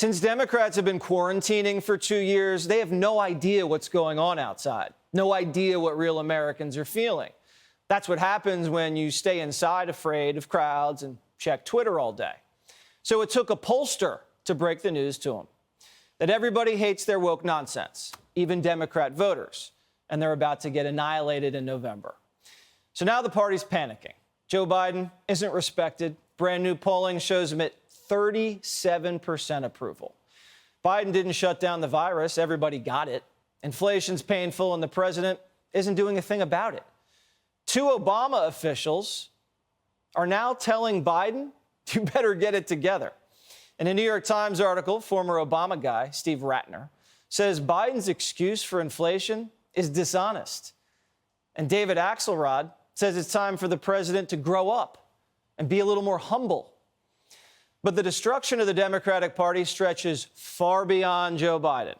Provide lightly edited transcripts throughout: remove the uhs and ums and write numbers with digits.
Since Democrats have been quarantining for 2 years, they have no idea what's going on outside, no idea what real Americans are feeling. That's what happens when you stay inside afraid of crowds and check Twitter all day. So it took a pollster to break the news to them that everybody hates their woke nonsense, even Democrat voters, and they're about to get annihilated in November. So now the party's panicking. Joe Biden isn't respected. Brand new polling shows him at 37% approval. Biden didn't shut down the virus. Everybody got it. Inflation's painful, and the president isn't doing a thing about it. 2 Obama officials are now telling Biden, you better get it together. In a New York Times article, former Obama guy, Steve Ratner, says Biden's excuse for inflation is dishonest. And David Axelrod says it's time for the president to grow up and be a little more humble. But the destruction of the Democratic Party stretches far beyond Joe Biden.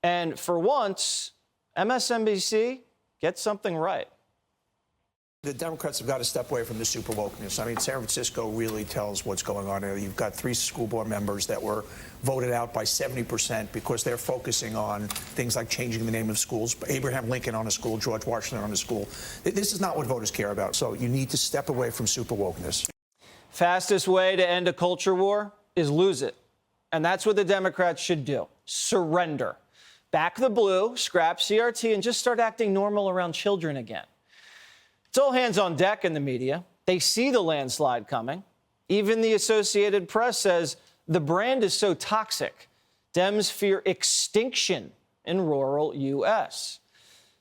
And for once, MSNBC gets something right. The Democrats have got to step away from the super wokeness. I mean, San Francisco really tells what's going on there. You've got 3 school board members that were voted out by 70% because they're focusing on things like changing the name of schools, Abraham Lincoln on a school, George Washington on a school. This is not what voters care about. So you need to step away from super wokeness. Fastest way to end a culture war is lose it. And that's what the Democrats should do. Surrender. Back the blue, scrap CRT, and just start acting normal around children again. It's all hands on deck in the media. They see the landslide coming. Even the Associated Press says the brand is so toxic, Dems fear extinction in rural U.S.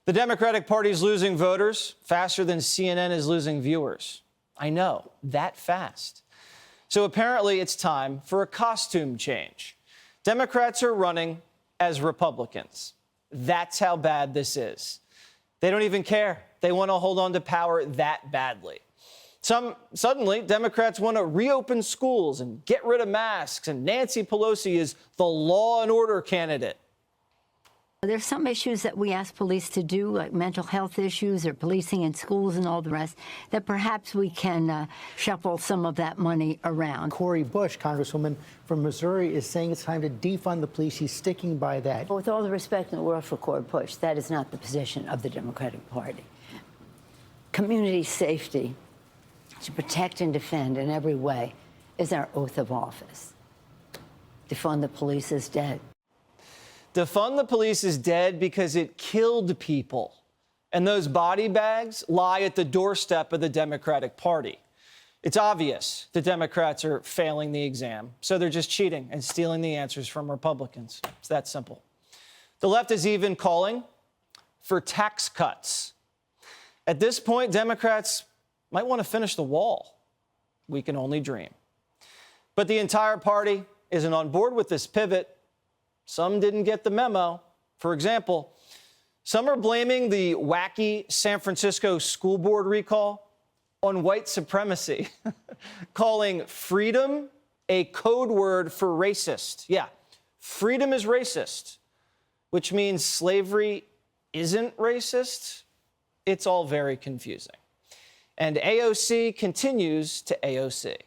The Democratic Party is losing voters faster than CNN is losing viewers. I know, that fast. So apparently it's time for a costume change. Democrats are running as Republicans. That's how bad this is. They don't even care. They want to hold on to power that badly. Suddenly, Democrats want to reopen schools and get rid of masks, and Nancy Pelosi is the law and order candidate. There's some issues that we ask police to do, like mental health issues or policing in schools and all the rest, that perhaps we can shuffle some of that money around. Cori Bush, Congresswoman from Missouri, is saying it's time to defund the police. She's sticking by that. With all the respect in the world for Cori Bush, that is not the position of the Democratic Party. Community safety, to protect and defend in every way, is our oath of office. Defund the police is dead. Defund the police is dead because it killed people. And those body bags lie at the doorstep of the Democratic Party. It's obvious the Democrats are failing the exam, so they're just cheating and stealing the answers from Republicans. It's that simple. The left is even calling for tax cuts. At this point, Democrats might want to finish the wall. We can only dream. But the entire party isn't on board with this pivot. Some didn't get the memo. For example, some are blaming the wacky San Francisco school board recall on white supremacy, calling freedom a code word for racist. Yeah, freedom is racist, which means slavery isn't racist. It's all very confusing. And AOC continues to AOC.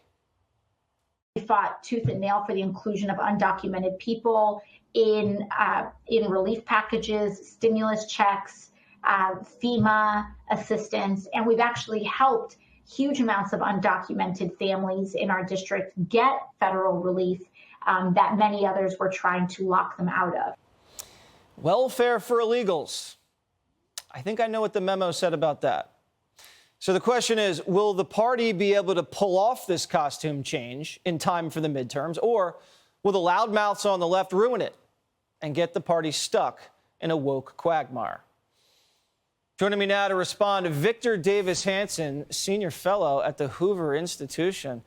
We fought tooth and nail for the inclusion of undocumented people in relief packages, stimulus checks, FEMA assistance, and we've actually helped huge amounts of undocumented families in our district get federal relief that many others were trying to lock them out of. Welfare for illegals. I think I know what the memo said about that. So the question is, will the party be able to pull off this costume change in time for the midterms, or will the loudmouths on the left ruin it and get the party stuck in a woke quagmire? Joining me now to respond, Victor Davis Hanson, senior fellow at the Hoover Institution.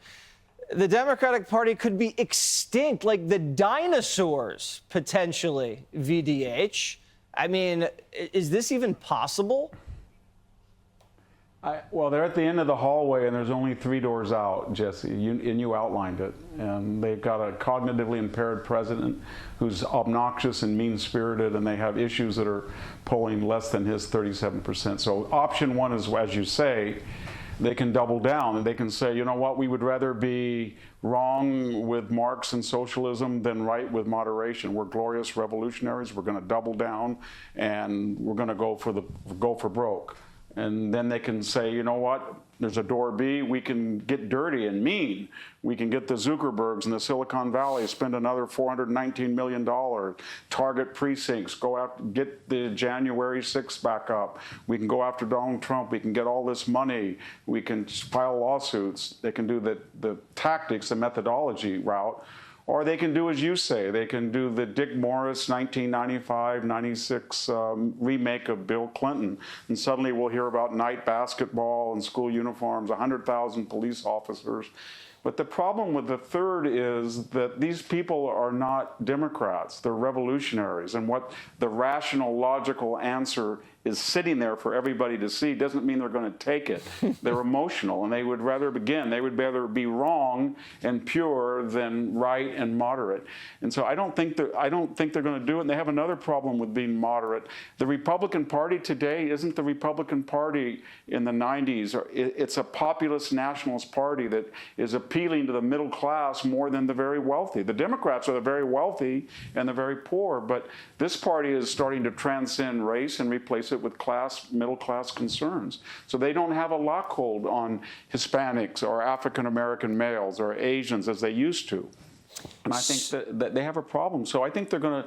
The Democratic Party could be extinct, like the dinosaurs, potentially, VDH. I mean, is this even possible? Well, they're at the end of the hallway, and there's only 3 doors out, Jesse, and you outlined it. And they've got a cognitively impaired president who's obnoxious and mean-spirited, and they have issues that are polling less than his 37%. So option one is, as you say, they can double down and they can say, you know what, we would rather be wrong with Marx and socialism than right with moderation. We're glorious revolutionaries. We're going to double down and we're going to go for broke. And then they can say, you know what, there's a door B, we can get dirty and mean. We can get the Zuckerbergs in the Silicon Valley, spend another $419 million, target precincts, go out, get the January 6th back up. We can go after Donald Trump. We can get all this money. We can file lawsuits. They can do the tactics, the methodology route. Or they can do as you say. They can do the Dick Morris 1995-96 remake of Bill Clinton. And suddenly we'll hear about night basketball and school uniforms, 100,000 police officers. But the problem with the third is that these people are not Democrats. They're revolutionaries. And what the rational, logical answer is sitting there for everybody to see doesn't mean they're going to take it. They're emotional, and they would rather be wrong and pure than right and moderate. And so I don't think they're going to do it. And they have another problem with being moderate. The Republican Party today isn't the Republican Party in the 90s. It's a populist nationalist party that is appealing to the middle class more than the very wealthy. The Democrats are the very wealthy and the very poor, but this party is starting to transcend race and replace it with middle class concerns. So they don't have a lockhold on Hispanics or African American males or Asians as they used to. And I think that they have a problem. So I think they're going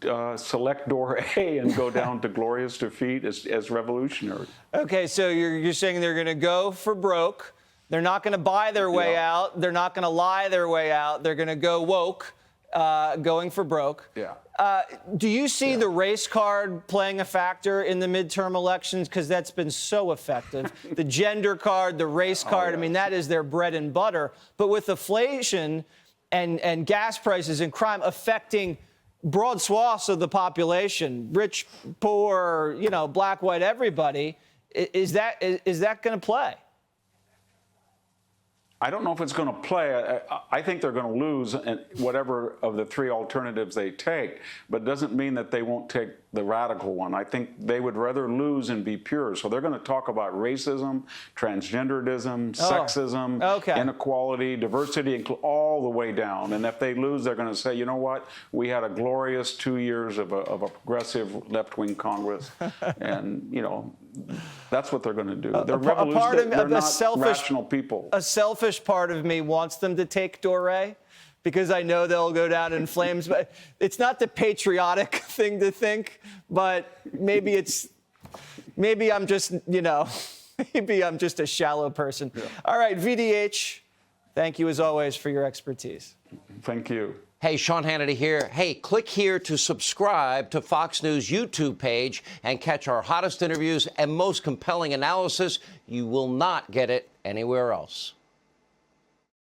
to select door A and go down to glorious defeat as revolutionary. Okay, so you're saying they're going to go for broke. They're not going to buy their way out. They're not going to lie their way out. They're going to go woke, going for broke. Yeah. Do you see the race card playing a factor in the midterm elections? Because that's been so effective. The gender card, the race card, I mean, that is their bread and butter. But with inflation and gas prices and crime affecting broad swaths of the population, rich, poor, black, white, everybody, is that going to play? I don't know if it's going to play. I think they're going to lose whatever of the three alternatives they take, but it doesn't mean that they won't take the radical one. I think they would rather lose and be pure. So they're going to talk about racism, transgenderism, sexism, inequality, diversity, all the way down. And if they lose, they're going to say, you know what? We had a glorious 2 years of a progressive left-wing Congress. And, that's what they're going to do. They're revolutionary. They're not rational people. A selfish part of me wants them to take Doré, because I know they'll go down in flames. But it's not the patriotic thing to think, but maybe I'm just, maybe I'm just a shallow person. Yeah. All right, VDH, thank you as always for your expertise. Thank you. Hey, Sean Hannity here. Hey, click here to subscribe to Fox News YouTube page and catch our hottest interviews and most compelling analysis. You will not get it anywhere else.